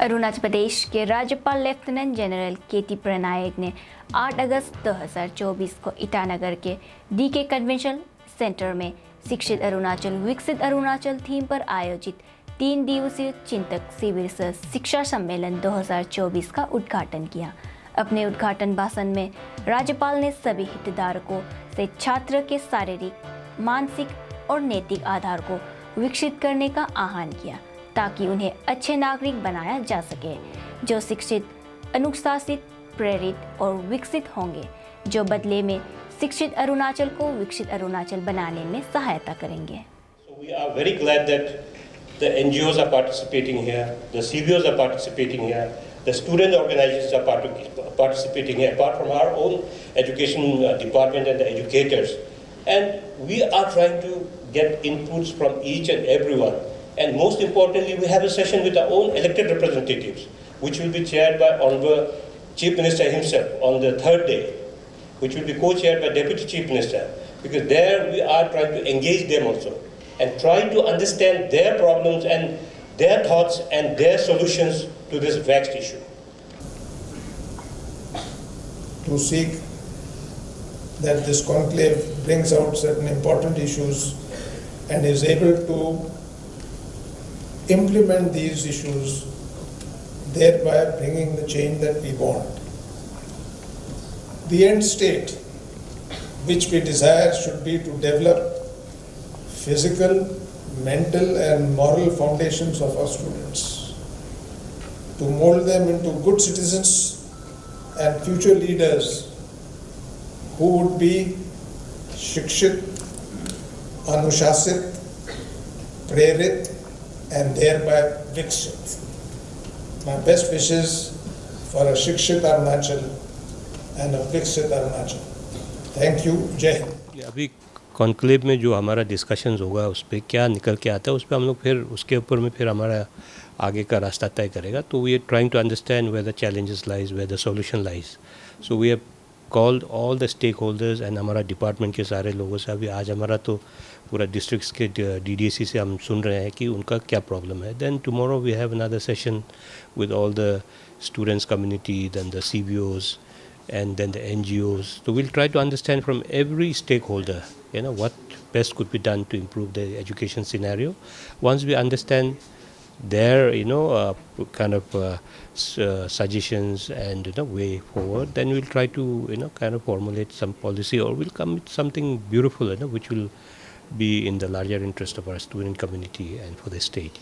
अरुणाचल प्रदेश के राज्यपाल lieutenant general केटी प्रनायक ने 8 अगस्त 2024 को ईटानगर के डीके कन्वेंशन सेंटर में शिक्षित अरुणाचल विकसित अरुणाचल थीम पर आयोजित 3 दिवसीय चिंतक शिविर सह शिक्षा सम्मेलन 2024 का उद्घाटन किया। अपने उद्घाटन भाषण में राज्यपाल ने सभी हितधारकों से छात्र के शारीरिक, मानसिक और नैतिक आधार को विकसित करने का आह्वान किया ताकि उन्हें अच्छे नागरिक बनाया जा सके, जो शिक्षित, अनुशासित, प्रेरित और विकसित होंगे, जो बदले में शिक्षित अरुणाचल को विकसित अरुणाचल बनाने में सहायता करेंगे। We are very glad that the NGOs are participating here, the CBOs are participating here, the student organizations are participating here, apart from our own education department and the educators. And we are trying to get inputs from each and everyone. And most importantly, we have a session with our own elected representatives, which will be chaired by Honorable Chief Minister himself on the third day, which will be co-chaired by Deputy Chief Minister, because there we are trying to engage them also and try to understand their problems and their thoughts and their solutions to this vexed issue. To seek that this conclave brings out certain important issues and is able to implement these issues, thereby bringing the change that we want. The end state which we desire should be to develop physical, mental and moral foundations of our students, to mold them into good citizens and future leaders who would be shikshit, anushasит, prerit and thereby viksit. My best wishes for a shikshit Arunachal and a viksit Arunachal. Thank you. Jai Hind. अभी conclave में जो हमारा discussions होगा उस पर क्या निकल के आता है उस पर हम लोग फिर उसके ऊपर में फिर हमारा आगे का रास्ता तय करेगा. तो we are trying to understand where the challenges lies, where the solution lies. So we have called all the stakeholders and हमारा डिपार्टमेंट के सारे लोगों से अभी आज हमारा तो पूरा डिस्ट्रिक्ट्स के DDSC से हम सुन रहे हैं कि उनका क्या प्रॉब्लम है. Then tomorrow we have another session with all the students community, then the CBOs and then the NGOs. So we'll try to understand from every stakeholder, what best could be done to improve the education scenario. Once we understand their, kind of suggestions and way forward, then we'll try to, kind of formulate some policy, or we'll come with something beautiful, which will be in the larger interest of our student community and for the state.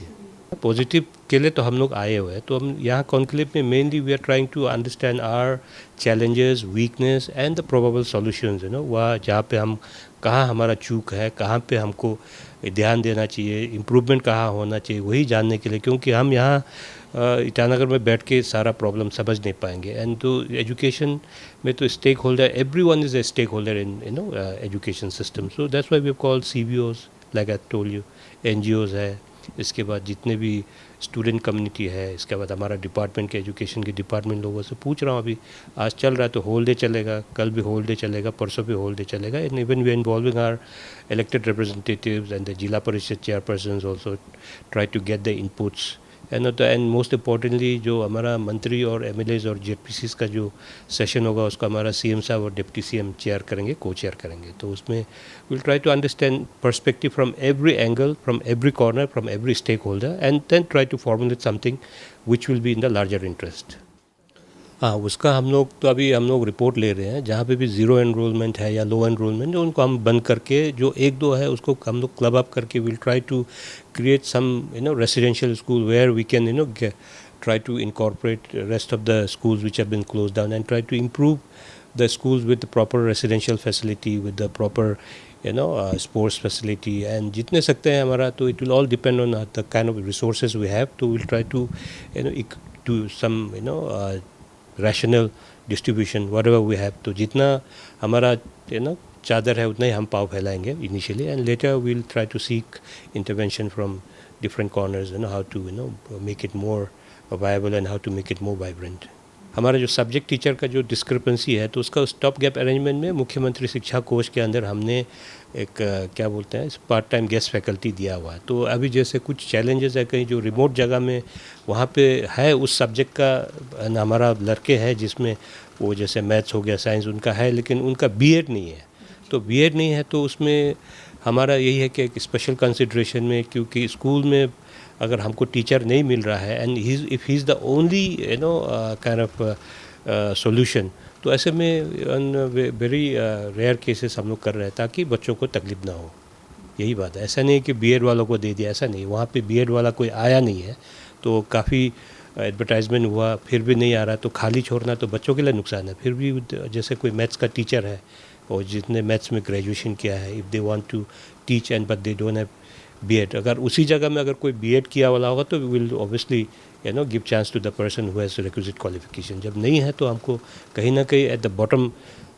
Positive के लिए तो हम लोग आए हुए हैं. तो हम यहाँ कॉन्क्लेव में mainly we are trying to understand our challenges, weakness and the probable solutions. वह जहाँ पे हम कहाँ हमारा चूक है, कहाँ पे हमको ध्यान देना चाहिए, इम्प्रूवमेंट कहाँ होना चाहिए, वही जानने के लिए. क्योंकि हम यहाँ ईटानगर में बैठ के सारा प्रॉब्लम समझ नहीं पाएंगे. एंड तो एजुकेशन में तो stakeholder, every one is a stakeholder in education system. So that's why we have called CBOs, like I told you, NGOs है, इसके बाद जितने भी स्टूडेंट कम्युनिटी है, इसके बाद हमारा डिपार्टमेंट के एजुकेशन के डिपार्टमेंट लोगों से पूछ रहा हूँ. अभी आज चल रहा है तो होल डे चलेगा, कल भी होल डे चलेगा, परसों भी होल डे चलेगा. And even we are involving our elected representatives and the zila parishad chairpersons also try to get the inputs. And most importantly जो हमारा मंत्री और MLAs और JPCs का जो सेशन होगा उसका हमारा CM साहब और डिप्टी CM चेयर करेंगे, को चेयर करेंगे. तो उसमें will try to understand perspective from every angle, from every corner, from every stakeholder, and then try to formulate something which will be in the larger interest. हाँ, उसका हम लोग report ले रहे हैं. जहाँ पे भी ज़ीरो एनरोलमेंट है या लो एनरोलमेंट, उनको हम बंद करके जो 1-2 है उसको हम लोग क्लब अप करके will try to create some residential school where we can try to incorporate rest of the schools which have been closed down, and try to improve the schools with the proper residential facility, with the proper sports facility, and jitne sakte hain hamara. तो it will all depend on the kind of resources we have. तो we'll try to do some rational distribution whatever we have. तो जितना हमारा चादर है उतना ही हम पाँव फैलाएंगे initially, and later we'll try to seek intervention from different corners, how to make it more viable and how to make it more vibrant. हमारा जो सब्जेक्ट टीचर का जो डिस्क्रिपेंसी है, तो उसका स्टॉप गैप अरेंजमेंट में मुख्यमंत्री शिक्षा कोष के अंदर हमने एक क्या बोलते हैं पार्ट टाइम गेस्ट फैकल्टी दिया हुआ है। तो अभी जैसे कुछ चैलेंजेस है कहीं जो रिमोट जगह में वहाँ पे है उस सब्जेक्ट का हमारा लड़के हैं जिसमें वो जैसे मैथ्स हो गया, साइंस उनका है, लेकिन उनका बीएड नहीं है। तो बीएड नहीं है तो उसमें हमारा यही है कि एक स्पेशल कंसिड्रेशन में, क्योंकि स्कूल में अगर हमको टीचर नहीं मिल रहा है and if he is the only kind of solution, तो ऐसे में वेरी रेयर केसेस हम लोग कर रहे हैं ताकि बच्चों को तकलीफ ना हो। यही बात है, ऐसा नहीं कि बीएड वालों को दे दिया, ऐसा नहीं। वहाँ पे बीएड वाला कोई आया नहीं है, तो काफ़ी एडवर्टाइजमेंट हुआ फिर भी नहीं आ रहा, तो खाली छोड़ना तो बच्चों के लिए नुकसान है। फिर भी जैसे कोई मैथ्स का टीचर है और जितने मैथ्स में ग्रेजुएशन किया है, if they want to teach and but they don't have BEd, अगर उसी जगह में अगर कोई बीएड किया वाला होगा तो we will obviously give chance to the person who has requisite qualification. जब नहीं है तो हमको कहीं ना कहीं एट द बॉटम,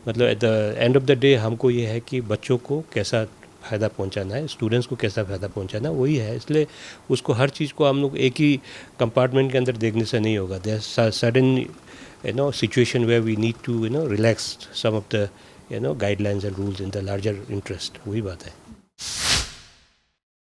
मतलब at the end of the day हमको ये है कि बच्चों को कैसा फ़ायदा पहुंचाना है, स्टूडेंट्स को कैसा फ़ायदा पहुंचाना है, वही है। इसलिए उसको हर चीज़ को हम लोग एक ही कंपार्टमेंट के अंदर देखने से नहीं होगा। There sudden situation where we need to relax some of the guidelines and rules in the larger interest, वही बात है।